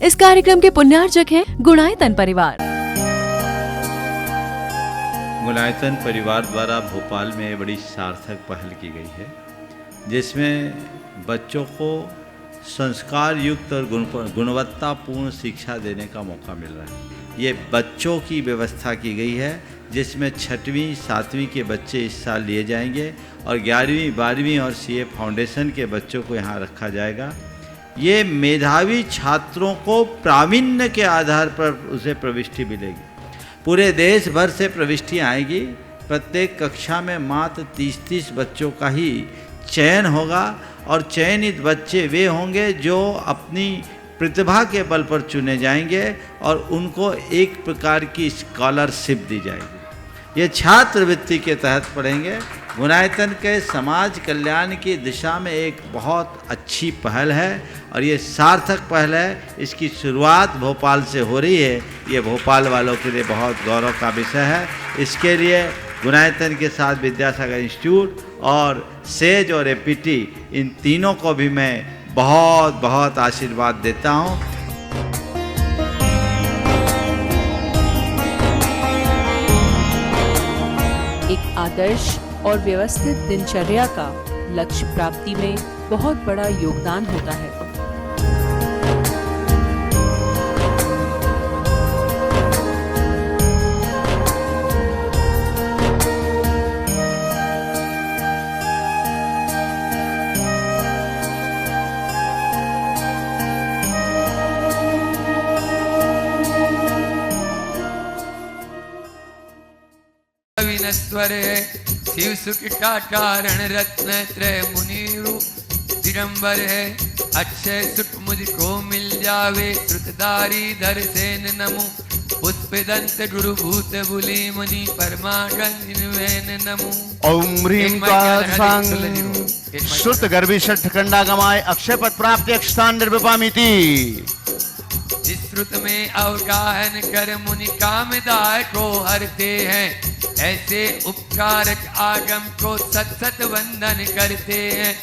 इस कार्यक्रम के पुण्यार्चक हैं गुणायतन परिवार। गुणायतन परिवार द्वारा भोपाल में बड़ी सार्थक पहल की गई है, जिसमें बच्चों को संस्कार युक्त और गुणवत्तापूर्ण शिक्षा देने का मौका मिल रहा है। ये बच्चों की व्यवस्था की गई है, जिसमें 6वीं 7वीं के बच्चे इस साल लिए जाएंगे और 11वीं 12वीं और सीए फाउंडेशन के बच्चों को यहाँ रखा जाएगा। ये मेधावी छात्रों को प्रावीण्य के आधार पर उसे प्रविष्टि मिलेगी। पूरे देश भर से प्रविष्टियाँ आएगी। प्रत्येक कक्षा में मात्र 30-30 बच्चों का ही चयन होगा और चयनित बच्चे वे होंगे जो अपनी प्रतिभा के बल पर चुने जाएंगे और उनको एक प्रकार की स्कॉलरशिप दी जाएगी। ये छात्रवृत्ति के तहत पढ़ेंगे। गुणायतन के समाज कल्याण की दिशा में एक बहुत अच्छी पहल है और ये सार्थक पहल है। इसकी शुरुआत भोपाल से हो रही है। ये भोपाल वालों के लिए बहुत गौरव का विषय है। इसके लिए गुणायतन के साथ विद्यासागर इंस्टीट्यूट और सेज और एपीटी, इन तीनों को भी मैं बहुत बहुत आशीर्वाद देता हूँ। एक आदर्श और व्यवस्थित दिनचर्या का लक्ष्य प्राप्ति में बहुत बड़ा योगदान होता है। स्वर है शिव सुकिटा कारण रत्न त्रय मुनिरु दिगंबर है। अक्षय सुख मुझको मिल जावे श्रुतधारी धर सेन नमो। पुष्पदंत गुरु भूत बुली मुनि परमागंजन नमो। ओम ह्रीं श्रुत गर्भी षट्खंडागमाय अक्षय पद प्राप्ति अक्षतान निर्विपामिति। श्रुत में अवगाहन कर मुनि कामदाय को हरते हैं। ऐसे उपकारक आगम को सत सत वंदन करते हैं।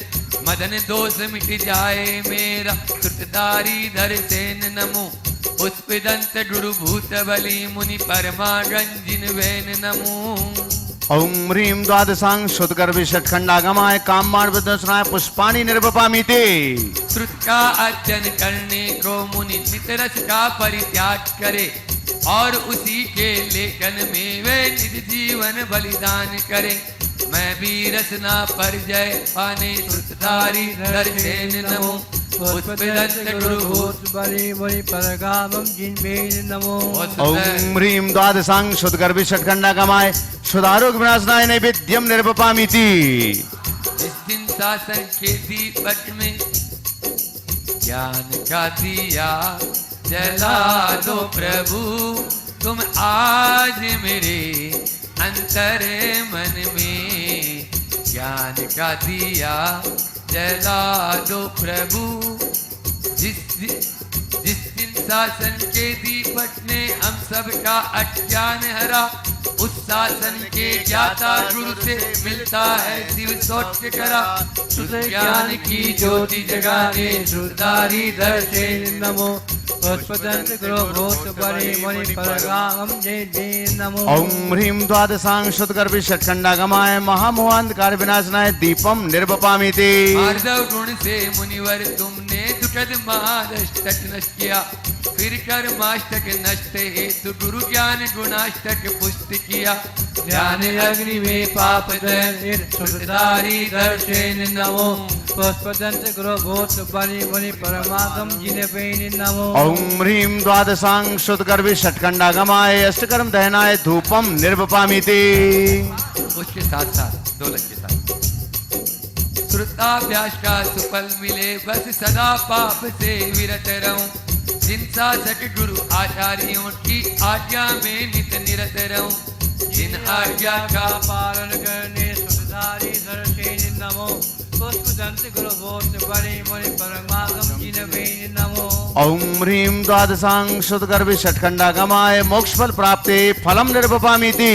मदन दोष मिट जाए मेरा श्रुतधारी धर सेन नमो। पुष्पदंत गुरु भूत बली मुनि परमागंजिन वैन नमो। ओम ह्रीं द्वादशांग शुद्धगर्भ षट्खंडागमाय काममाण विद्वसनाय पुष्पाणि निर्वपामिते। श्रुत का अर्चन करने को मुनि नितरस का परित्याग करे और उसी के लेखन में वे निज जीवन बलिदान करे। मैं भी रसना पर जय पाने श्रुतधारी धर सेन नमो। पुष्पदंत गुरु भूत बली मुनि परमागंजिन नमो। ओम ह्रीं द्वादशांग शुद्धगर्भ षट्खंडागमाय शुद्धारोग्य विनाशनाय नैवेद्यम निर्वपामिति। इस दिन शासन के दीपक में ज्ञान का दिया जला दो प्रभु। तुम आज मेरे अंतर मन में ज्ञान का दिया जला दो प्रभु। जिस दिन शासन के दीपक ने हम सबका अज्ञान हरा, उस शासन के ज्ञाता गुरु से मिलता है शिव सोच करा। ज्ञान की ज्योति जगाने श्रुतधारी धर सेन नमो। पुष्पदंत गुरु भूत बली मुनि परमागंजिन नमो। ओम ह्रीं द्वादशांग शुद्धगर्भ षट्खंडागमाय महामोहांधकार विनाशनाय दीपम निर्वपामिते। मार्दव गुण से मुनिवर तुमने दुखद महादष्टक नष्ट किया। फिर कर्माष्टक नष्ट हेतु गुरु ज्ञान गुणाष्टक पुष्ट किया। ज्ञान अग्नि में पाप दहन श्रुतधारी धर सेन नमो। पुष्पदंत गुरु भूत बली मुनि परमागंजिन वैन नमो। ओम ह्रीं द्वादशांग शुद्धगर्भ षट्खंडागमाय अष्टकर्म दहनाय धूपम निर्वपामिते। उसके साथ साथ दो लग के साथ श्रुताभ्यास का सुफल मिले, बस सदा पाप से विरत रहूं। जिन शासक गुरु आचार्यों की आज्ञा में नित निरत रहूं। जिन आज्ञा का पालन करने श्रुतधारी धर सेन नमो। पुष्पदंत गुरु भूत बली मुनि परमागंजिन वैन नमो। ओम ह्रीं द्वादशांग शुद्धगर्भ षट्खंडागमाय मोक्षफल प्राप्ते फलम निर्वपामिति।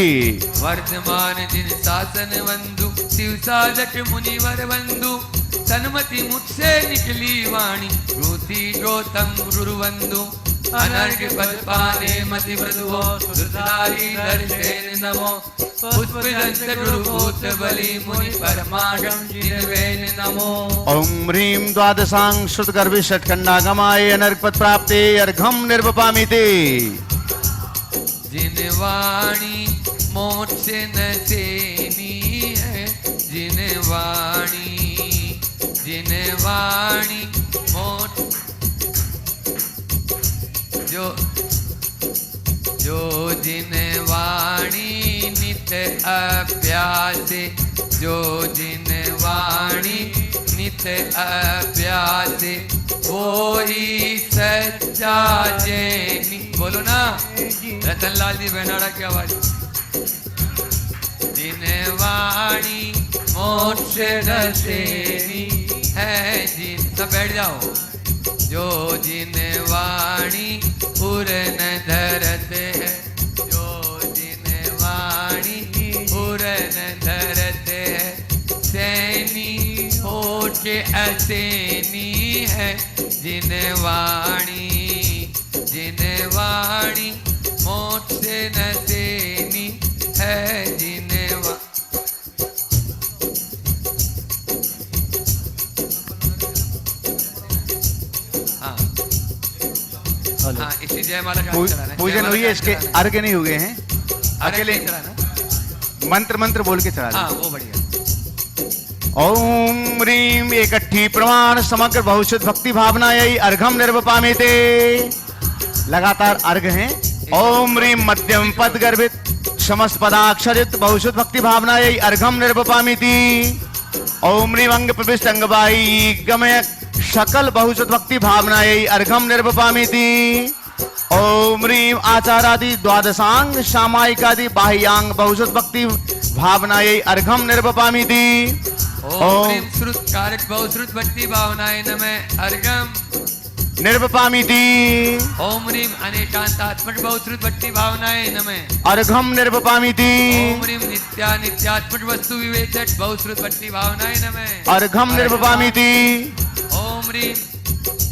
वर्तमान जिन शासन बंधु शिव साधक मुनिवर बंधु। सन्मति मुझसे निकली वाणी रूती श्रोतं गुरुवंदु अनर्घ्य पद्पाने मति मृदुः सुधारी दर्शेन नमो पुष्पदंत गुरुभूत बलि मुनि परमागम जिनवेन नमो ओम ह्रीं द्वादशांग श्रुतगर्भ षट्खंडागमाय अनर्घपद प्राप्ते अर्घम निर्वपामि ते जिनवाणी मोक्ष न सेनी है जिनवाणी मोक्ष जो जिनवाणी नित अभ्यासे जो जिनवाणी नित अभ्यासे वो ही सच्चा जैनी। बोलो ना रतनलाल जी बेनाड़ा की आवाज। जिनवाणी मोक्ष दर्शेनी है जिन। सब बैठ जाओ। जो जिनवाणी पूर्ण धरत है जो जिनवाणी पूर्ण धरत है सैनी होके असैनी है जिनवाणी मोक्ष न सैनी है जिनवा। हाँ इसी जयमाला का चलाना है। पूजन हुई है, इसके अर्घ नहीं हुए हैं, अकेले चलाना मंत्र मंत्र बोल के चला। हाँ वो बढ़िया। ओम ह्रीं एकट्ठी प्रमाण समग्र बहुशुद्ध भक्ति भावना यही अर्घम निर्वपामि ते। लगातार अर्घ हैं। ओम ह्रीं मध्यम पद गर्भित समस्त पदाक्षरित बहुशुद्ध भक्ति भावना यही अर्घम निर्वपामि ती। ओम ह्रीं अंग प्रविष्ट अंगबाई गमय सकल बहुशुद्ध भक्ति भावना यही अर्घम निर्वपामि ती। ओम ह्रीं आचारादि द्वादशांग सामायिकादि बाह्यांग बहुशुद्ध भक्ति भावना यही अर्घम निर्वपामि ती। ओम ह्रीं श्रुत कारक बहुश्रुत भक्ति भावनाय नमः अर्घम निर्वपामि ती। ओम ह्रीं अनेकांतात्मक बहुश्रुत भक्ति भावनाय नमः अर्घम निर्वपामि ती। ओम ह्रीं नित्यात्मक वस्तु विवेचक बहुश्रुत भक्ति भावनाय नमः अर्घम निर्वपामि ती। ओम ह्रीं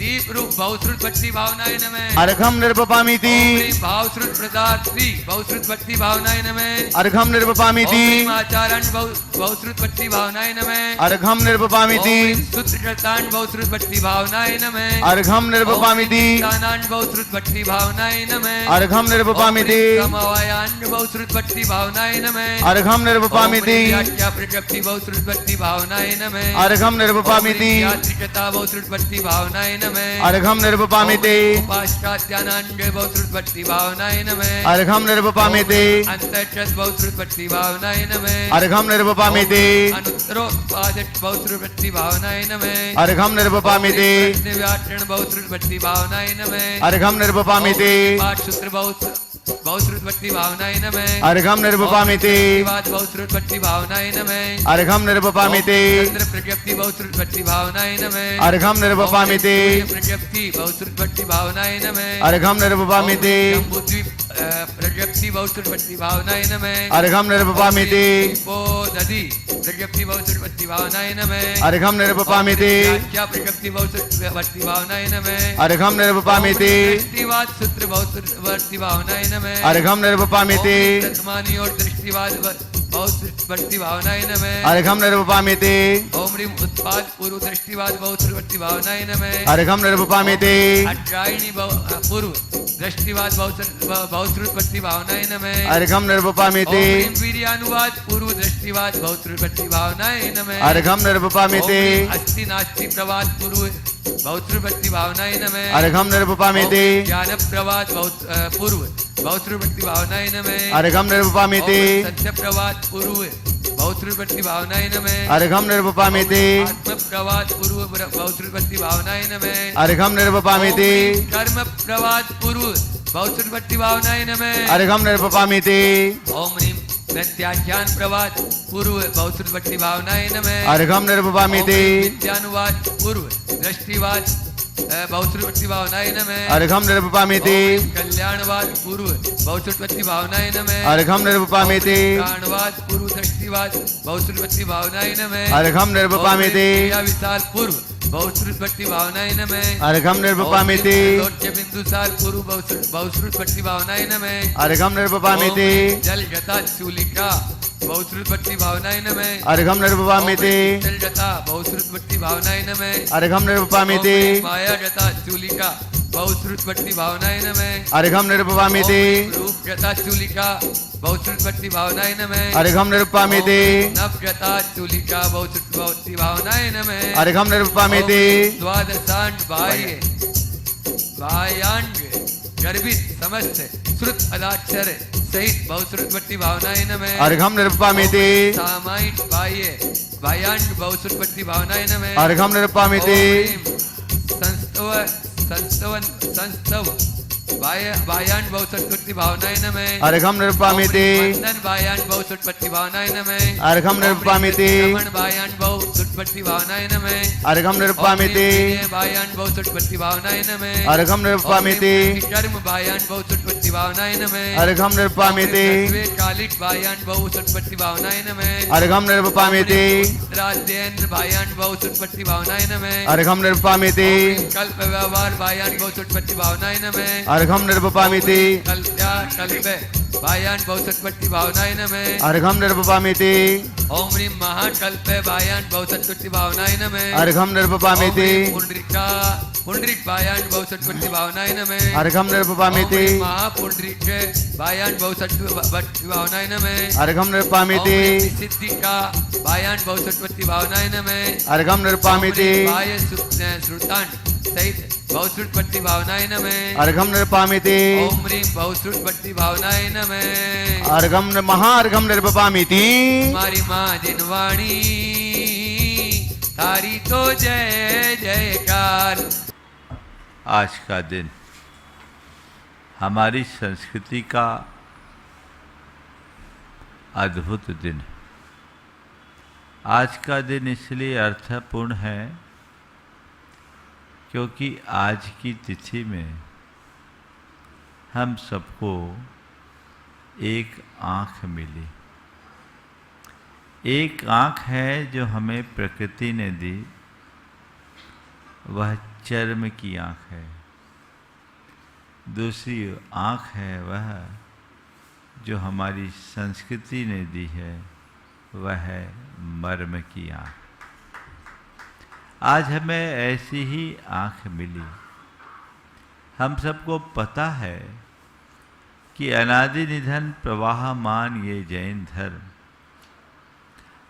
दीप रूप बहुश्रुत भक्ति भावनाय नमः अर्घम निर्वपामि ती। ओम ह्रीं भावश्रुत प्रदात श्री बहुश्रुत भक्ति भावनाय नमः अर्घम निर्वपामि ओम ती। ह्रीं आचारण बहुश्रुत भक्ति भावनाय नमः अर्घम निर्वपामि ती। ओम ह्रीं सूत्रकृतान बहुश्रुत भक्ति भावनाय नमः अर्घम निर्वपामि ती। दानान बहुश्रुत भक्ति भावनाय नमः अर्घम निर्वपामि ती। समवायान बहुश्रुत भक्ति भावनाय नमः अर्घम निर्वपामि ती। व्याख्या प्रकृति बहुश्रुत भक्ति भावनाय नमः अर्घम निर्वपामि ती। यात्रिकता बहुश्रुत भक्ति भावनाय नमः अर्घम निर्वपामि ते। उपाश्चात्यानान्य बहुश्रुत भक्ति भावनाय नमः अर्घम निर्वपामि ते। अंतर्चत बहुश्रुत भक्ति भावनाय नमः अर्घम निर्वपामि ते। अनुत्तरोपादट बहुश्रुत भक्ति भावनाय नमः अर्घम निर्वपामि ते। व्याकरण बहुश्रुत भक्ति भावनाय नमः अर्घम निर्वपामि ते। पाठसूत्र बहुश्रुत भक्ति भावनाय नमः अर्घम निर्वपामि ते। बहुश्रुत भक्ति भावनाय नमः अर्घम निर्वपामि ते। चंद्र प्रज्ञप्ति बहुश्रुत भक्ति भावनाय नमः अर्घम निर्वपामि ते। प्रज्ञप्ति बहुश्रुत भक्ति भावनाय नमः अर्घम निर्वपामि ते। बुद्धि प्रज्ञप्ति बहुश्रुत भक्ति भावनाय नमः अर्घम निर्वपामि ते। दधि प्रज्ञप्ति बहुश्रुत भक्ति भावनाय नमः अर्घम निर्वपामि ते। व्याख्या प्रज्ञप्ति बहुश्रुत भक्ति भावनाय नमः अर्घम निर्वपामि ते। दृष्टिवाद सूत्र बहुश्रुत भक्ति भावनाय नमः अर्घम निर्वपामि ते। तस्मानी और दृष्टिवाद बहुश्रुत भक्ति भावनाय नमः अर्घम निर्वपामि ते। ओम ह्रीं उत्पाद पूर्व दृष्टिवाद बहुश्रुत भक्ति भावनाय नमः अर्घम निर्वपामि ते। अट्रायणी पूर्व दृष्टिवाद बहुश्रुत भक्ति भावनाय नमः अर्घम निर्वपामि ते। ओम ह्रीं वीर्यानुवाद पूर्व दृष्टिवाद बहुश्रुत भक्ति भावनाय नमः अर्घम निर्वपामि ते। ओम ह्रीं अस्ति नास्ति प्रवाद पूर्व बहुश्रुत भक्ति भावनाय नमः अर्घम निर्वपामि ते। ज्ञान प्रवाद पूर्व बहुश्रुत भक्ति भावनाय नमः अर्घम निर्वपामि ते। सत्य प्रवाद पूर्व बहुश्रुत भक्ति भावनाय नमः अर्घम निर्वपामि ते। आत्म प्रवाद पूर्व बहुश्रुत भक्ति भावनाय नमः अर्घम निर्वपामि ते। कर्म प्रवाद पूर्व बहुश्रुत भक्ति भावनाय नमः अर्घम निर्वपामि ते। ओम ह्रीं प्रत्याख्यान प्रवाद पूर्व बहुश्रुत भक्ति भावनाय नमः अर्घम निर्वपामि ते। विद्यानुवाद पूर्व दृष्टिवाद बहुश्रुत भक्ति भावनाय नमः अर्घम निर्वपामि ते। कल्याणवाद पूर्व बहुश्रुत भक्ति भावनाय नमः अर्घम निर्वपामि ते। प्राणवाद पूर्व दृष्टिवाद बहुश्रुत भक्ति भावनाय नमः अर्घम निर्वपामि ते। विशाल पूर्व बहुश्रुत भक्ति भावनाय नमः। अर्घम निर्वपामिति लोट्य बिंदुसार कुरु बहुश्रुत भक्ति भावनाय नमः। अर्घम निर्वपामिति ओम जल जटा चूलिका बहुश्रुत भक्ति भावनाय नमः। अर्घम निर्वपामिति जल जटा बहुश्रुत भक्ति भावनाय नमः। अर्घम निर्वपामिति ओम माया जटा चूलिका बहुश्रुत भक्ति भावनाय नमः। अर्घम निर्वपामिति ओम रूप जटा चूलिका बहुश्रुत भक्ति भावनाय नमः। अर्घम निर्वपामिति ओम नभ जटा चूलिका बहुश्रुत भक्ति भावनाय नमः। अर्घम निर्वपामिति ओम द्वादशांड बाह्य बाह्यांग गर्भित समस्त श्रुत अदाक्षर सहित बहुश्रुत भक्ति भावनाय नमः। अर्घम निर्वपामिति सामायिक बाह्य बाह्यांग बहुश्रुत भक्ति भावनाय नमः। अर्घम निर्वपामिति संस्तव बाह्यांड बहुश्रुत भक्ति भावनाय नमः। अर्घम निर्वपामिति मंदन बाह्यांड बहुश्रुत भक्ति भावनाय नमः। अर्घम निर्वपामिति श्रवण बाह्यांड बहुश्रुत भक्ति भावनाय नमः। अर्घम निर्वपामिति बाह्यांड बहुश्रुत भक्ति भावनाय नमः। अर्घम निर्वपामिति कर्म बाह्यांड बहुश्रुत भक्ति भावनाय नमः। अर्घम निर्वपामिति कालिक बाह्यांड बहुश्रुत भक्ति भावनाय नमः। अर्घम निर्वपामिति राध्यन बाह्यांड बहुश्रुत भक्ति भावनाय नमः। अर्घम निर्वपामिति कल्प व्यवहार बाह्यांड बहुश्रुत भक्ति भावनाय नमः। अर्घम निर्वपामिति कल्प्या कल्प बाह्यांड बहुश्रुत भक्ति भावनाय नमः। अर्घम निर्वपामिति ओम ह्रीं महाकल्प बाह्यांड बहुश्रुत भक्ति भावनाय नमः। अर्घम निर्वपामिति पुंडरीका पुंडरीक बाह्यांड बहुश्रुत भक्ति भावनाय नमः। अर्घम निर्वपामिति महापुंडरीक बाह्यांड बहुश्रुत भक्ति भावनाय नमः। अर्घम निर्वपामिति सिद्धिका बाह्यांड बहुश्रुत भक्ति भावनाय नमः। अर्घम निर्वपामिति बाह्य श्रुतांड सहित बहुश्रुत भक्ति भावनाय नमः। अर्घम निर्वपामिति ओम ह्रीं बहुश्रुत भक्ति भावनाय नमः। अर्घम महार्घम निर्वपामिति हमारी माँ जिनवाणी तारी तो जय जयकार। आज का दिन हमारी संस्कृति का अद्भुत दिन है। आज का दिन इसलिए अर्थपूर्ण है क्योंकि आज की तिथि में हम सबको एक आँख मिली। एक आँख है जो हमें प्रकृति ने दी, वह चर्म की आँख है। दूसरी आँख है वह जो हमारी संस्कृति ने दी है, वह है मर्म की आँख। आज हमें ऐसी ही आँख मिली। हम सबको पता है कि अनादि निधन प्रवाहमान ये जैन धर्म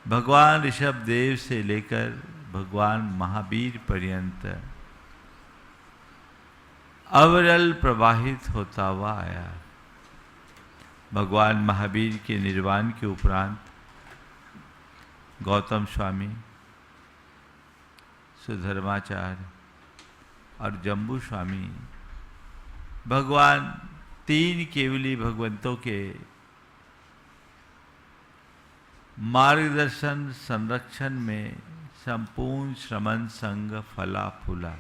भगवान ऋषभ देव से लेकर भगवान महावीर पर्यंत अविरल प्रवाहित होता हुआ आया। भगवान महावीर के निर्वाण के उपरांत गौतम स्वामी, सुधर्माचार्य और जम्बू स्वामी भगवान तीन केवली भगवंतों के मार्गदर्शन संरक्षण में संपूर्ण श्रमण संग फला फूला।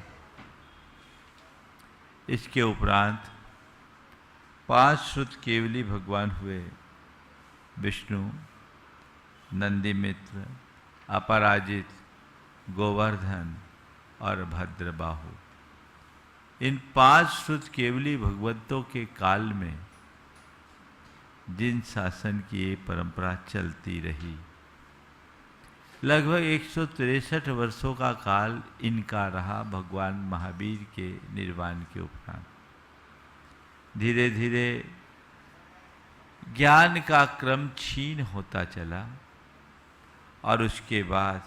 इसके उपरांत 5 श्रुत केवली भगवान हुए, विष्णु, नंदीमित्र, अपराजित, गोवर्धन और भद्रबाहु। इन 5 श्रुत केवली भगवंतों के काल में जिन शासन की ये परंपरा चलती रही, लगभग 163 वर्षों का काल इनका रहा। भगवान महावीर के निर्वाण के उपरांत धीरे धीरे ज्ञान का क्रम क्षीण होता चला और उसके बाद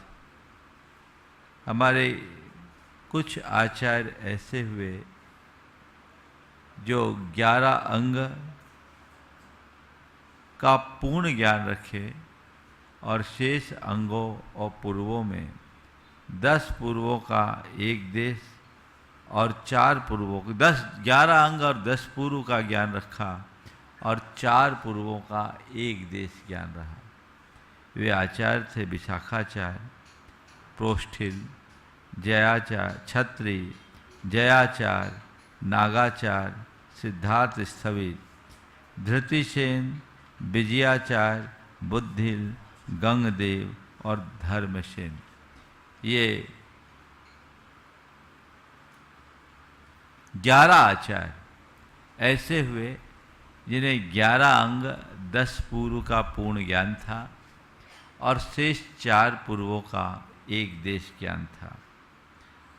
हमारे कुछ आचार्य ऐसे हुए जो 11 अंग का पूर्ण ज्ञान रखे और शेष अंगों और पूर्वों में 10 पूर्वों का एक देश और 4 पूर्वों 11 अंग और 10 पूर्व का ज्ञान रखा और 4 पूर्वों का एक देश ज्ञान रहा। वे आचार्य थे विशाखाचार्य, प्रोष्ठिल, जयाचार्य, छत्री, जयाचार्य, नागाचार्य, सिद्धार्थ स्थविर, धृतिसेन, विजयाचार्य, बुद्धिल, गंगदेव और धर्मसेन। ये 11 आचार्य ऐसे हुए जिन्हें 11 अंग 10 पूर्व का पूर्ण ज्ञान था और शेष 4 पूर्वों का एक देश ज्ञान था।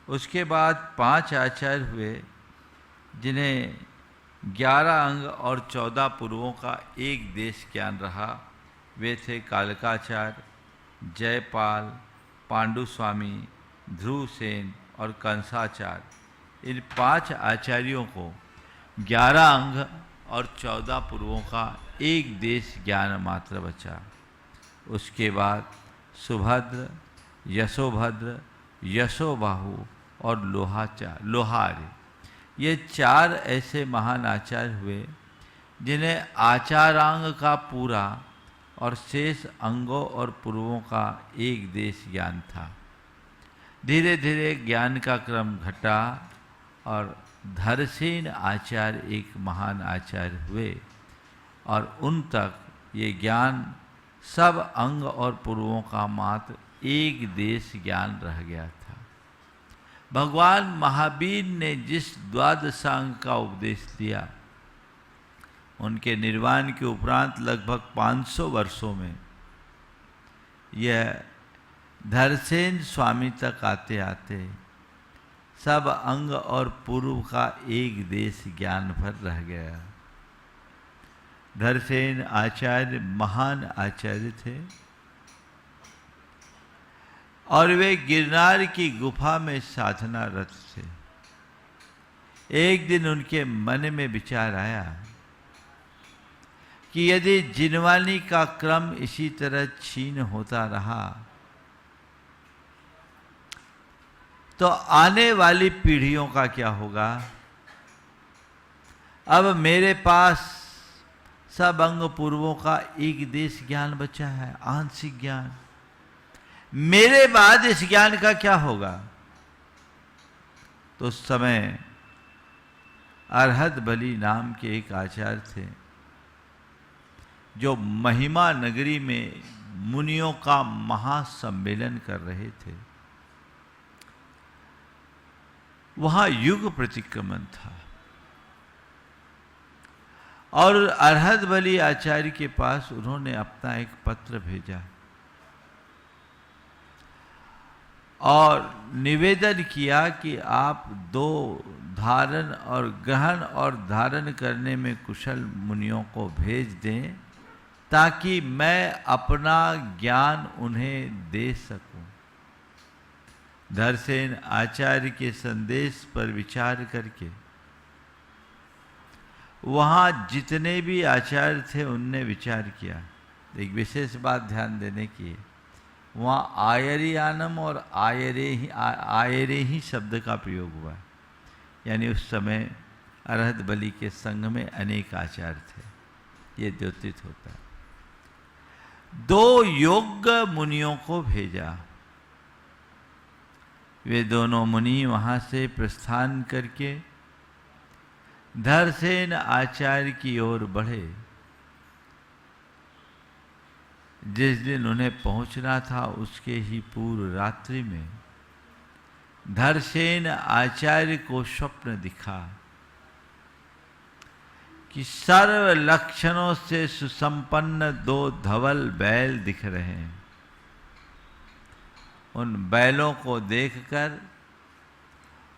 उसके बाद 5 आचार्य हुए जिन्हें 11 अंग और 14 पूर्वों का एक देश ज्ञान रहा। वे थे कालकाचार्य, जयपाल, पांडु स्वामी, ध्रुवसेन और कंसाचार्य। इन 5 आचार्यों को 11 अंग और 14 पूर्वों का एक देश ज्ञान मात्र बचा। उसके बाद सुभद्र, यशोभद्र, यशोबाहु और लोहार्य, ये 4 ऐसे महान आचार्य हुए जिन्हें आचारांग का पूरा और शेष अंगों और पूर्वों का एक देश ज्ञान था। धीरे धीरे ज्ञान का क्रम घटा और धरसेन आचार्य एक महान आचार्य हुए और उन तक ये ज्ञान सब अंग और पूर्वों का मात्र एक देश ज्ञान रह गया था। भगवान महावीर ने जिस द्वादशांग का उपदेश दिया, उनके निर्वाण के उपरांत लगभग 500 वर्षों में यह धरसेन स्वामी तक आते आते सब अंग और पूर्व का एक देश ज्ञान भर रह गया। धरसेन आचार्य महान आचार्य थे और वे गिरनार की गुफा में साधना रत थे। एक दिन उनके मन में विचार आया कि यदि जिनवानी का क्रम इसी तरह छीन होता रहा तो आने वाली पीढ़ियों का क्या होगा। अब मेरे पास सब अंग पूर्वों का एक देश ज्ञान बचा है, आंशिक ज्ञान। मेरे बाद इस ज्ञान का क्या होगा। तो उस समय अरहत बलि नाम के एक आचार्य थे जो महिमा नगरी में मुनियों का महासम्मेलन कर रहे थे। वहां युग प्रतिक्रमण था और अरहत बलि आचार्य के पास उन्होंने अपना एक पत्र भेजा और निवेदन किया कि आप 2 धारण और ग्रहण और धारण करने में कुशल मुनियों को भेज दें ताकि मैं अपना ज्ञान उन्हें दे सकूं। धरसेन आचार्य के संदेश पर विचार करके वहाँ जितने भी आचार्य थे उनने विचार किया। एक विशेष बात ध्यान देने की है, वहाँ आयरियानम और आयरे ही शब्द का प्रयोग हुआ है। यानी उस समय अरहत बलि के संघ में अनेक आचार्य थे। ये द्योतित होता है। 2 योग्य मुनियों को भेजा। वे दोनों मुनि वहाँ से प्रस्थान करके धरसेन आचार्य की ओर बढ़े। जिस दिन उन्हें पहुंचना था उसके ही पूर्व रात्रि में धरसेन आचार्य को स्वप्न दिखा कि सर्व लक्षणों से सुसंपन्न 2 धवल बैल दिख रहे हैं। उन बैलों को देखकर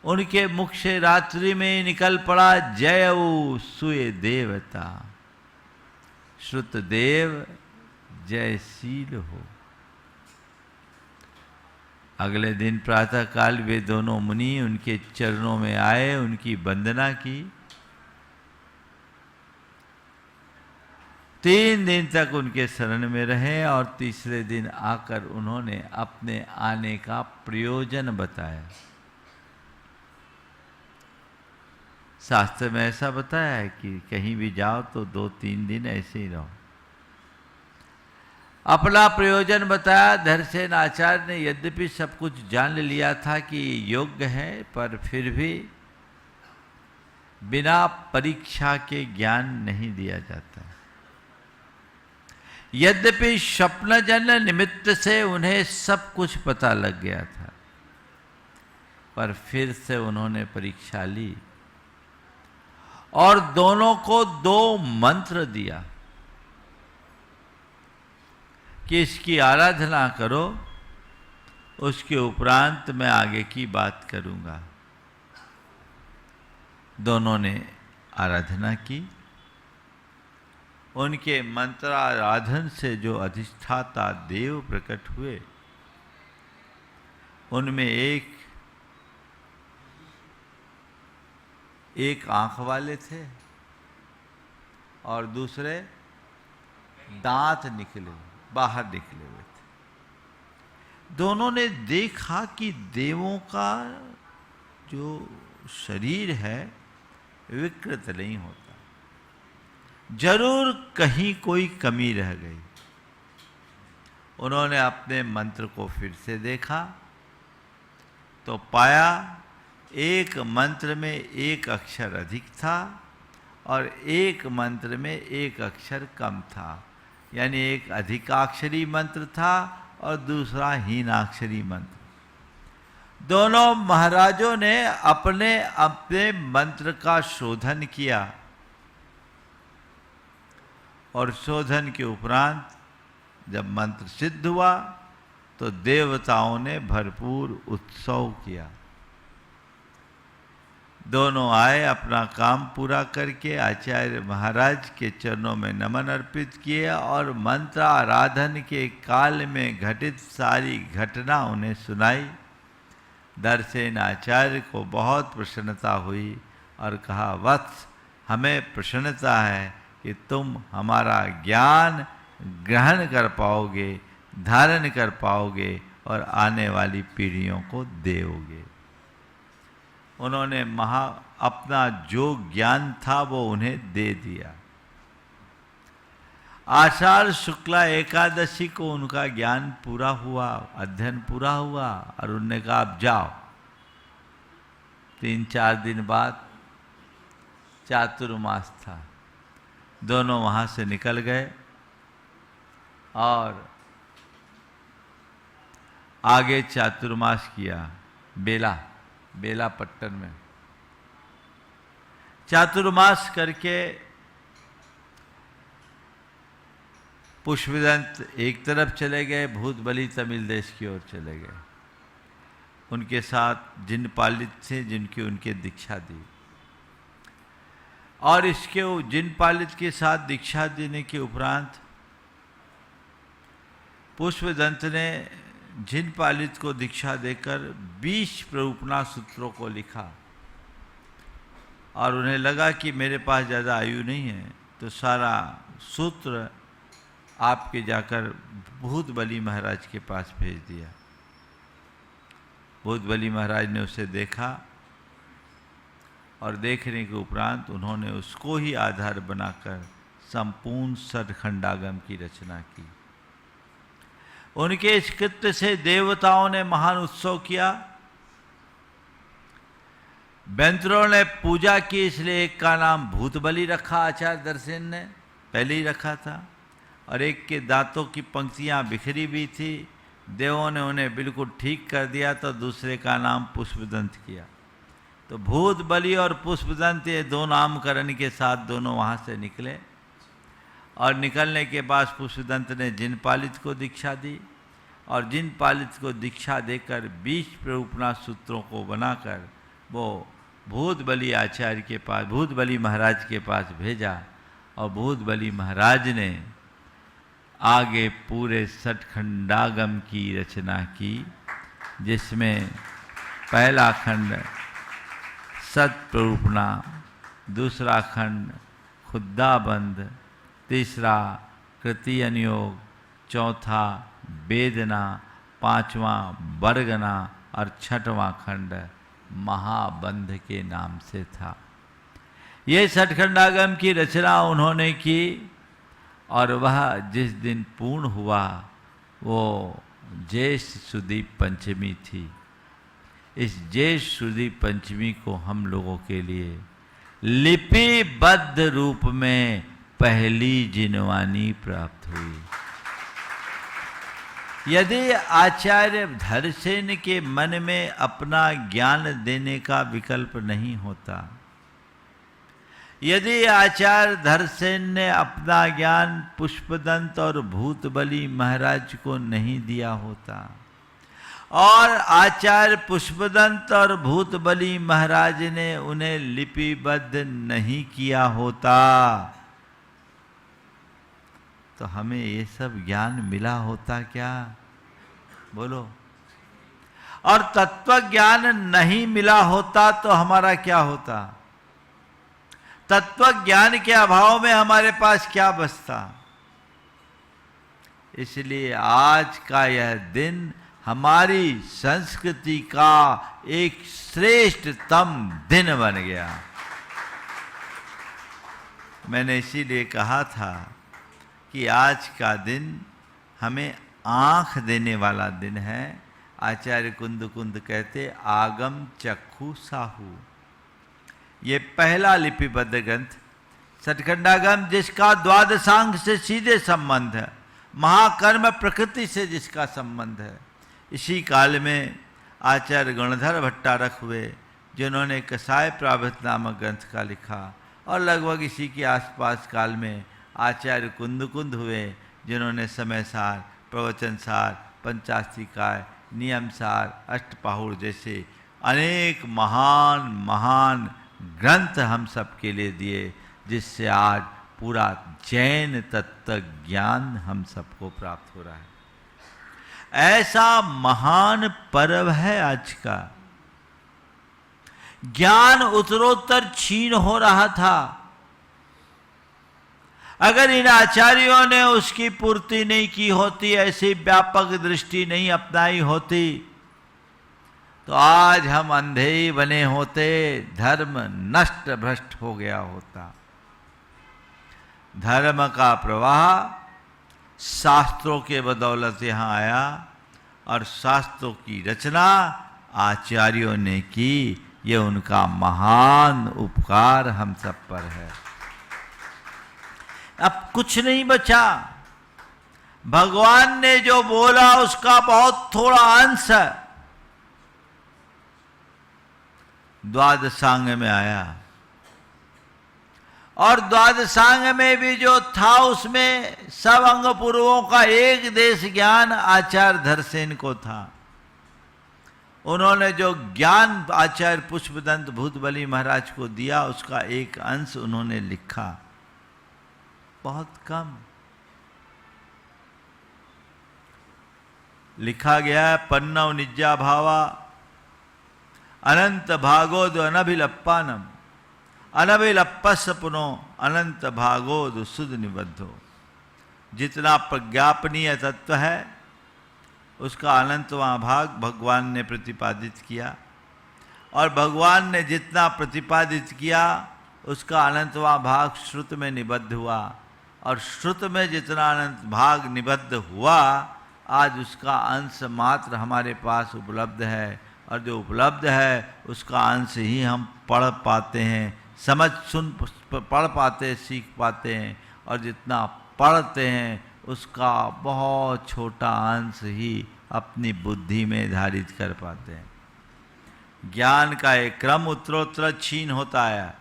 उनके मुख से रात्रि में निकल पड़ा जयऊ सुय देवता, श्रुत देव जयशील हो। अगले दिन प्रातःकाल वे दोनों मुनि उनके चरणों में आए, उनकी वंदना की। 3 दिन तक उनके शरण में रहे और तीसरे दिन आकर उन्होंने अपने आने का प्रयोजन बताया। शास्त्र में ऐसा बताया है कि कहीं भी जाओ तो 2-3 दिन ऐसे ही रहो। अपना प्रयोजन बताया। धरसेन आचार्य ने यद्यपि सब कुछ जान लिया था कि योग्य है, पर फिर भी बिना परीक्षा के ज्ञान नहीं दिया जाता। यद्यपि स्वप्नजन्य निमित्त से उन्हें सब कुछ पता लग गया था, पर फिर से उन्होंने परीक्षा ली और दोनों को 2 मंत्र दिया कि इसकी आराधना करो, उसके उपरांत मैं आगे की बात करूंगा। दोनों ने आराधना की। उनके मंत्राराधन से जो अधिष्ठाता देव प्रकट हुए, उनमें एक आंख वाले थे और दूसरे दांत बाहर निकले हुए थे। दोनों ने देखा कि देवों का जो शरीर है विकृत नहीं होता, जरूर कहीं कोई कमी रह गई। उन्होंने अपने मंत्र को फिर से देखा तो पाया एक मंत्र में एक अक्षर अधिक था और एक मंत्र में एक अक्षर कम था, यानी एक अधिकाक्षरी मंत्र था और दूसरा हीनाक्षरी मंत्र। दोनों महाराजों ने अपने अपने मंत्र का शोधन किया और शोधन के उपरांत जब मंत्र सिद्ध हुआ तो देवताओं ने भरपूर उत्सव किया। दोनों आए, अपना काम पूरा करके आचार्य महाराज के चरणों में नमन अर्पित किए और मंत्र आराधन के काल में घटित सारी घटना उन्हें सुनाई। दर्शन आचार्य को बहुत प्रसन्नता हुई और कहा, वत्स, हमें प्रसन्नता है कि तुम हमारा ज्ञान ग्रहण कर पाओगे, धारण कर पाओगे और आने वाली पीढ़ियों को दोगे। उन्होंने अपना जो ज्ञान था वो उन्हें दे दिया। आषाढ़ शुक्ला एकादशी को उनका ज्ञान पूरा हुआ, अध्ययन पूरा हुआ और उन्होंने कहा अब जाओ। 3-4 दिन बाद चातुर्मास था। दोनों वहाँ से निकल गए और आगे चातुर्मास किया बेला पट्टन में। चातुर्मास करके पुष्पदंत एक तरफ चले गए, भूतबली तमिल देश की ओर चले गए। उनके साथ जिन पालित थे जिनकी उनके दीक्षा दी, और इसके जिन पालित के साथ दीक्षा देने के उपरांत पुष्पदंत ने जिन पालित को दीक्षा देकर 20 प्ररूपणा सूत्रों को लिखा और उन्हें लगा कि मेरे पास ज़्यादा आयु नहीं है तो सारा सूत्र आपके जाकर भूतबली महाराज के पास भेज दिया। भूतबली महाराज ने उसे देखा और देखने के उपरांत उन्होंने उसको ही आधार बनाकर संपूर्ण सठखंडागम की रचना की। उनके इस कृत्य से देवताओं ने महान उत्सव किया। बेंतरों ने पूजा की, इसलिए एक का नाम भूतबली रखा, आचार्य दर्शन ने पहले ही रखा था, और एक के दांतों की पंक्तियां बिखरी भी थी। देवों ने उन्हें बिल्कुल ठीक कर दिया तो दूसरे का नाम पुष्पदंत किया। तो भूतबली और पुष्पदंत ये 2 नामकरण के साथ दोनों वहाँ से निकले और निकलने के बाद पुष्पदंत ने जिन पालित को दीक्षा दी और जिन पालित को दीक्षा देकर 20 प्ररूपणा सूत्रों को बनाकर वो भूतबली आचार्य के पास, भूतबली महाराज के पास भेजा और भूतबली महाराज ने आगे पूरे सठखंडागम की रचना की, जिसमें पहला खंड सत्प्ररूपणा, दूसरा खंड खुद्दाबंध, तीसरा कृति अनुयोग, चौथा वेदना, 5वां बरगना और 6वां खंड महाबंध के नाम से था। ये सठखंडागम की रचना उन्होंने की और वह जिस दिन पूर्ण हुआ वो ज्येष्ठ सुदीप पंचमी थी। इस ज्येष्ठ सुदीप पंचमी को हम लोगों के लिए लिपिबद्ध रूप में पहली जिनवानी प्राप्त हुई। यदि आचार्य धरसेन के मन में अपना ज्ञान देने का विकल्प नहीं होता, यदि आचार्य धरसेन ने अपना ज्ञान पुष्पदंत और भूतबली महाराज को नहीं दिया होता और आचार्य पुष्पदंत और भूतबली महाराज ने उन्हें लिपिबद्ध नहीं किया होता तो हमें ये सब ज्ञान मिला होता क्या? बोलो। और तत्व ज्ञान नहीं मिला होता तो हमारा क्या होता? तत्व ज्ञान के अभाव में हमारे पास क्या बचता? इसलिए आज का यह दिन हमारी संस्कृति का एक श्रेष्ठतम दिन बन गया। मैंने इसीलिए कहा था कि आज का दिन हमें आंख देने वाला दिन है। आचार्य कुंद कुंद कहते आगम चक्षु साहू। ये पहला लिपिबद्ध ग्रंथ सतखंडागम जिसका द्वादशांग से सीधे संबंध है, महाकर्म प्रकृति से जिसका संबंध है। इसी काल में आचार्य गणधर भट्टारक हुए जिन्होंने कसाय प्रावृत नामक ग्रंथ का लिखा और लगभग इसी के आसपास काल में आचार्य कुंद कुंद हुए जिन्होंने समय सार, प्रवचन सार, पंचास्तिकाय, नियम सार, अष्टपाहुर जैसे अनेक महान महान ग्रंथ हम सब के लिए दिए, जिससे आज पूरा जैन तत्व ज्ञान हम सबको प्राप्त हो रहा है। ऐसा महान पर्व है आज का। ज्ञान उत्तरोत्तर छीन हो रहा था। अगर इन आचार्यों ने उसकी पूर्ति नहीं की होती, ऐसी व्यापक दृष्टि नहीं अपनाई होती, तो आज हम अंधे ही बने होते, धर्म नष्ट भ्रष्ट हो गया होता। धर्म का प्रवाह शास्त्रों के बदौलत यहाँ आया और शास्त्रों की रचना आचार्यों ने की। ये उनका महान उपकार हम सब पर है। अब कुछ नहीं बचा। भगवान ने जो बोला उसका बहुत थोड़ा अंश द्वादशांग में आया और द्वादशांग में भी जो था उसमें सब अंग पूर्वों का एक देश ज्ञान आचार्य धरसेन को था। उन्होंने जो ज्ञान आचार्य पुष्पदंत भूतबली महाराज को दिया उसका एक अंश उन्होंने लिखा, बहुत कम लिखा गया है। पन्नव निज्जा भावा अनंत भागोद अनभिलप्पानम अनभिलप्पस पुनो अनंत भागोद सुध निबद्धो। जितना प्रज्ञापनीय तत्व है उसका अनंतवां भाग भगवान ने प्रतिपादित किया और भगवान ने जितना प्रतिपादित किया उसका अनंतवां भाग श्रुत में निबद्ध हुआ और श्रुत में जितना अनंत भाग निबद्ध हुआ आज उसका अंश मात्र हमारे पास उपलब्ध है और जो उपलब्ध है उसका अंश ही हम पढ़ पाते हैं, समझ सुन पढ़ पाते हैं, सीख पाते हैं और जितना पढ़ते हैं उसका बहुत छोटा अंश ही अपनी बुद्धि में धारित कर पाते हैं। ज्ञान का एक क्रम उत्तरोत्तर छीन होता आया।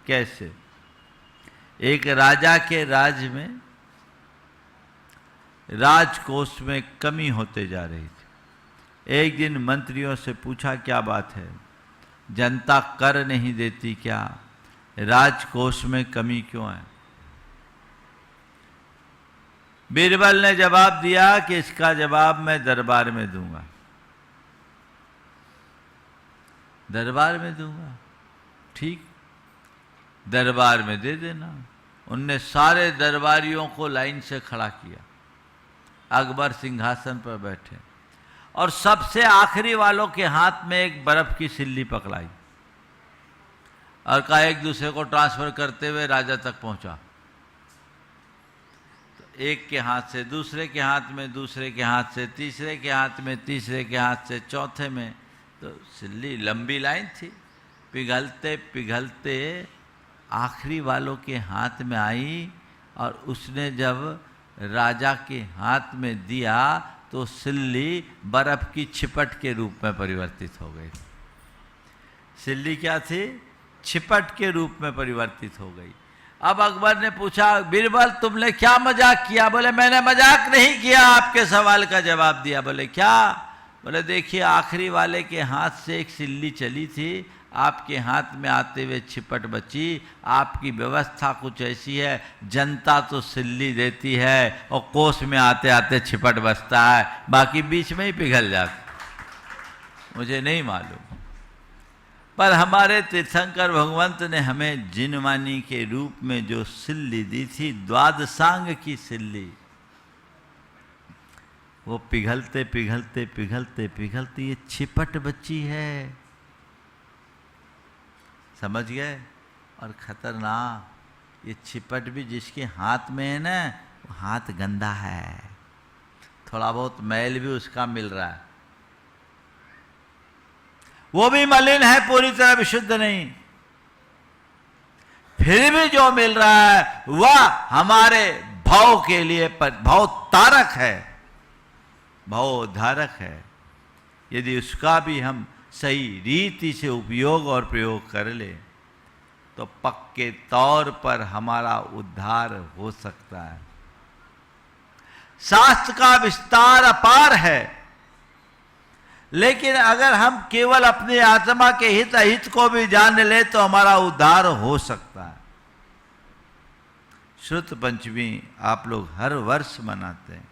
कैसे? एक राजा के राज्य में राजकोष में कमी होते जा रही थी। एक दिन मंत्रियों से पूछा क्या बात है, जनता कर नहीं देती क्या, राजकोष में कमी क्यों है? बीरबल ने जवाब दिया कि इसका जवाब मैं दरबार में दूंगा। दरबार में दूंगा, ठीक, दरबार में दे देना। उनने सारे दरबारियों को लाइन से खड़ा किया। अकबर सिंहासन पर बैठे और सबसे आखिरी वालों के हाथ में एक बर्फ की सिल्ली पकड़ाई और कहा एक दूसरे को ट्रांसफर करते हुए राजा तक पहुंचा। तो एक के हाथ से दूसरे के हाथ में, दूसरे के हाथ से तीसरे के हाथ में, तीसरे के हाथ से चौथे में, तो सिल्ली लंबी लाइन थी, पिघलते पिघलते आखिरी वालों के हाथ में आई और उसने जब राजा के हाथ में दिया तो सिल्ली बर्फ की छिपट के रूप में परिवर्तित हो गई। सिल्ली क्या थी? छिपट के रूप में परिवर्तित हो गई। अब अकबर ने पूछा, बीरबल तुमने क्या मजाक किया? बोले मैंने मजाक नहीं किया, आपके सवाल का जवाब दिया। बोले क्या? बोले देखिए, आखिरी वाले के हाथ से एक सिल्ली चली थी, आपके हाथ में आते हुए छिपट बची। आपकी व्यवस्था कुछ ऐसी है, जनता तो सिल्ली देती है और कोस में आते आते छिपट बचता है, बाकी बीच में ही पिघल जाता। मुझे नहीं मालूम, पर हमारे तीर्थंकर भगवंत ने हमें जिनवानी के रूप में जो सिल्ली दी थी, द्वादशांग की सिल्ली, वो पिघलते पिघलते पिघलते पिघलते ये छिपट बची है। समझ गए? और खतरनाक, ये छिपट भी जिसके हाथ में है ना, वो हाथ गंदा है, थोड़ा बहुत मैल भी उसका मिल रहा है, वो भी मलिन है, पूरी तरह विशुद्ध नहीं। फिर भी जो मिल रहा है वह हमारे भाव के लिए भाव तारक है, भाव धारक है। यदि उसका भी हम सही रीति से उपयोग और प्रयोग कर ले तो पक्के तौर पर हमारा उद्धार हो सकता है। शास्त्र का विस्तार अपार है, लेकिन अगर हम केवल अपने आत्मा के हित अहित को भी जान ले तो हमारा उद्धार हो सकता है। श्रुत पंचमी आप लोग हर वर्ष मनाते हैं।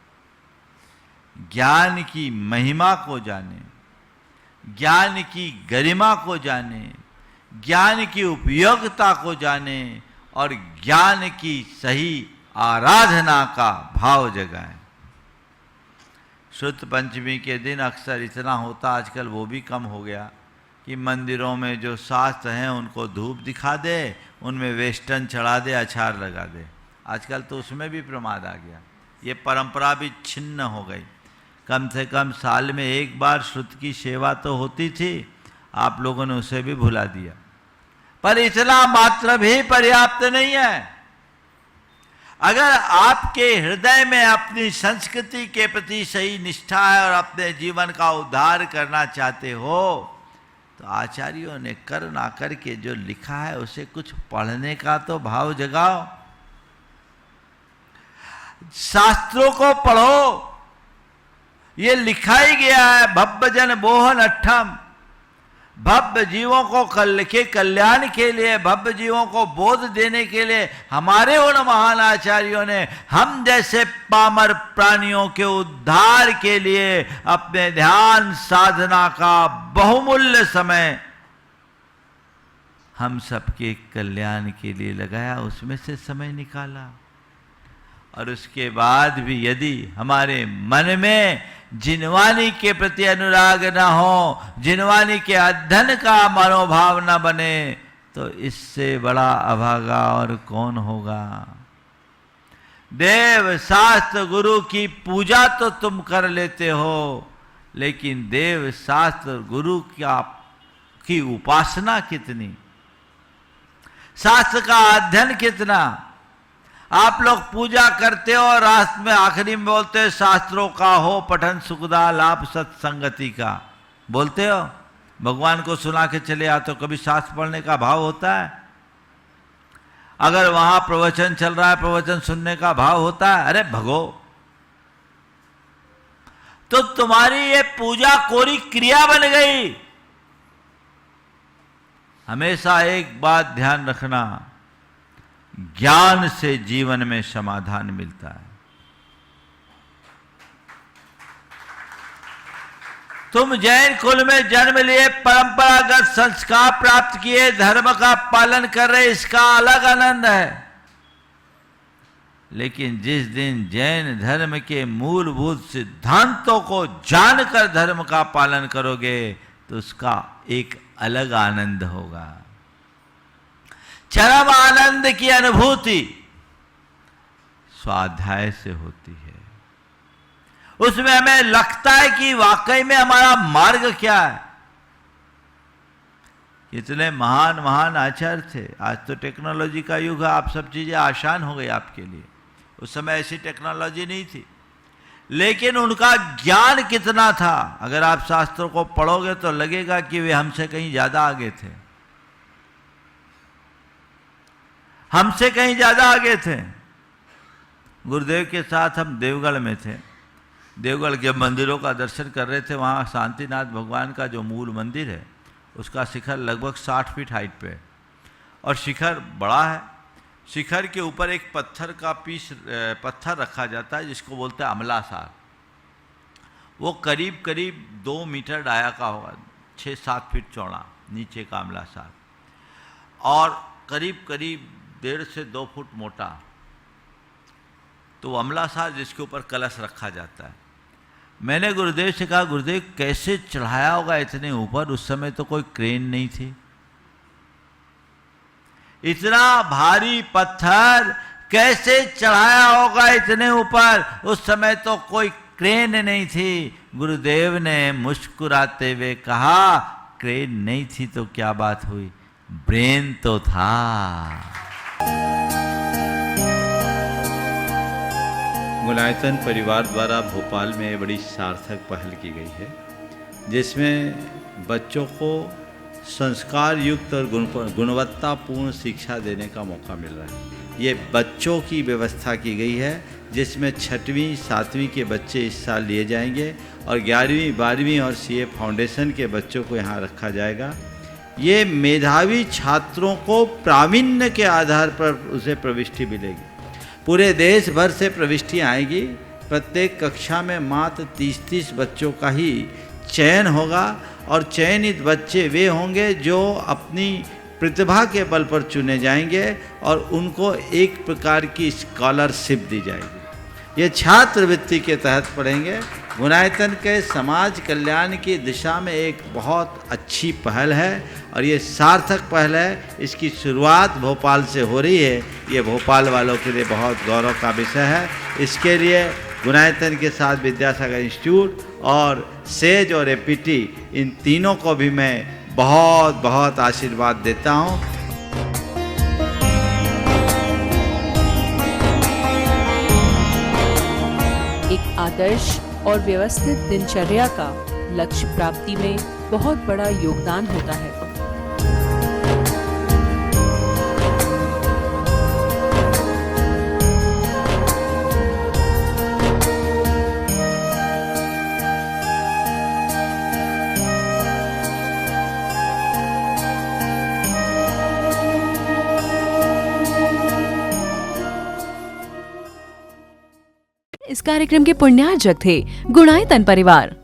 ज्ञान की महिमा को जाने, ज्ञान की गरिमा को जाने, ज्ञान की उपयोगिता को जाने और ज्ञान की सही आराधना का भाव जगाएं। शुद्ध पंचमी के दिन अक्सर इतना होता, आजकल वो भी कम हो गया, कि मंदिरों में जो शास्त्र हैं उनको धूप दिखा दे, उनमें वेस्टर्न चढ़ा दे, अचार लगा दे। आजकल तो उसमें भी प्रमाद आ गया, ये परंपरा भी छिन्न हो गई। कम से कम साल में एक बार श्रुत की सेवा तो होती थी, आप लोगों ने उसे भी भुला दिया। पर इतना मात्र भी पर्याप्त नहीं है। अगर आपके हृदय में अपनी संस्कृति के प्रति सही निष्ठा है और अपने जीवन का उद्धार करना चाहते हो, तो आचार्यों ने कर ना करके जो लिखा है उसे कुछ पढ़ने का तो भाव जगाओ। शास्त्रों को पढ़ो, ये लिखा ही गया है, भव्य जन बोहन अट्ठम, भव्य जीवों को कल्याण के लिए, भव्य जीवों को बोध देने के लिए हमारे उन महान आचार्यों ने हम जैसे पामर प्राणियों के उद्धार के लिए अपने ध्यान साधना का बहुमूल्य समय हम सबके कल्याण के लिए लगाया, उसमें से समय निकाला। और उसके बाद भी यदि हमारे मन में जिनवानी के प्रति अनुराग न हो, जिनवानी के अध्ययन का मनोभाव न बने, तो इससे बड़ा अभागा और कौन होगा। देव शास्त्र गुरु की पूजा तो तुम कर लेते हो, लेकिन देव शास्त्र गुरु की उपासना कितनी, शास्त्र का अध्ययन कितना। आप लोग पूजा करते हो और रात में आखिरी में बोलते हो शास्त्रों का हो पठन सुखदा लाभ सत्संगति का, बोलते हो। भगवान को सुना के चले आ तो कभी शास्त्र पढ़ने का भाव होता है? अगर वहां प्रवचन चल रहा है, प्रवचन सुनने का भाव होता है? अरे भगो, तो तुम्हारी ये पूजा कोरी क्रिया बन गई। हमेशा एक बात ध्यान रखना, ज्ञान से जीवन में समाधान मिलता है। तुम जैन कुल में जन्म लिए, परंपरागत संस्कार प्राप्त किए, धर्म का पालन कर रहे, इसका अलग आनंद है। लेकिन जिस दिन जैन धर्म के मूलभूत सिद्धांतों को जानकर धर्म का पालन करोगे तो उसका एक अलग आनंद होगा। चरम आनंद की अनुभूति स्वाध्याय से होती है। उसमें हमें लगता है कि वाकई में हमारा मार्ग क्या है। कितने महान महान आचार्य थे। आज तो टेक्नोलॉजी का युग है, आप सब चीजें आसान हो गई आपके लिए। उस समय ऐसी टेक्नोलॉजी नहीं थी, लेकिन उनका ज्ञान कितना था। अगर आप शास्त्रों को पढ़ोगे तो लगेगा कि वे हमसे कहीं ज्यादा आगे थे। हमसे कहीं ज़्यादा आगे थे। गुरुदेव के साथ हम देवगढ़ में थे। देवगढ़ के मंदिरों का दर्शन कर रहे थे। वहाँ शांतिनाथ भगवान का जो मूल मंदिर है उसका शिखर लगभग 60 फीट हाइट पे है और शिखर बड़ा है। शिखर के ऊपर एक पत्थर का पत्थर रखा जाता है जिसको बोलते हैं अमलासार। वो करीब करीब 2 मीटर डाया का होगा, 6-7 फीट चौड़ा नीचे का अमलासार, और करीब करीब 1.5 से 2 फुट मोटा। तो अमलासार जिसके ऊपर कलश रखा जाता है। मैंने गुरुदेव से कहा, गुरुदेव कैसे चढ़ाया होगा इतने ऊपर? उस समय तो कोई क्रेन नहीं थी। इतना भारी पत्थर कैसे चढ़ाया होगा इतने ऊपर? उस समय तो कोई क्रेन नहीं थी। गुरुदेव ने मुस्कुराते हुए कहा, क्रेन नहीं थी तो क्या बात हुई, ब्रेन तो था। गुणायतन परिवार द्वारा भोपाल में बड़ी सार्थक पहल की गई है जिसमें बच्चों को संस्कार युक्त और गुणवत्तापूर्ण शिक्षा देने का मौका मिल रहा है। ये बच्चों की व्यवस्था की गई है जिसमें 6वीं 7वीं के बच्चे इस साल लिए जाएंगे और 11वीं 12वीं और सीए फाउंडेशन के बच्चों को यहाँ रखा जाएगा। ये मेधावी छात्रों को प्रावीण्य के आधार पर उसे प्रविष्टि मिलेगी। पूरे देश भर से प्रविष्टियाँ आएगी। प्रत्येक कक्षा में मात्र 30-30 बच्चों का ही चयन होगा और चयनित बच्चे वे होंगे जो अपनी प्रतिभा के बल पर चुने जाएंगे और उनको एक प्रकार की स्कॉलरशिप दी जाएगी। ये छात्रवृत्ति के तहत पढ़ेंगे। गुणायतन के समाज कल्याण की दिशा में एक बहुत अच्छी पहल है और ये सार्थक पहल है। इसकी शुरुआत भोपाल से हो रही है। ये भोपाल वालों के लिए बहुत गौरव का विषय है। इसके लिए गुणायतन के साथ विद्यासागर इंस्टीट्यूट और सेज और एपीटी, इन तीनों को भी मैं बहुत बहुत आशीर्वाद देता हूँ। एक आदर्श और व्यवस्थित दिनचर्या का लक्ष्य प्राप्ति में बहुत बड़ा योगदान होता है। इस कार्यक्रम के पुण्यार्जक थे गुणायतन परिवार।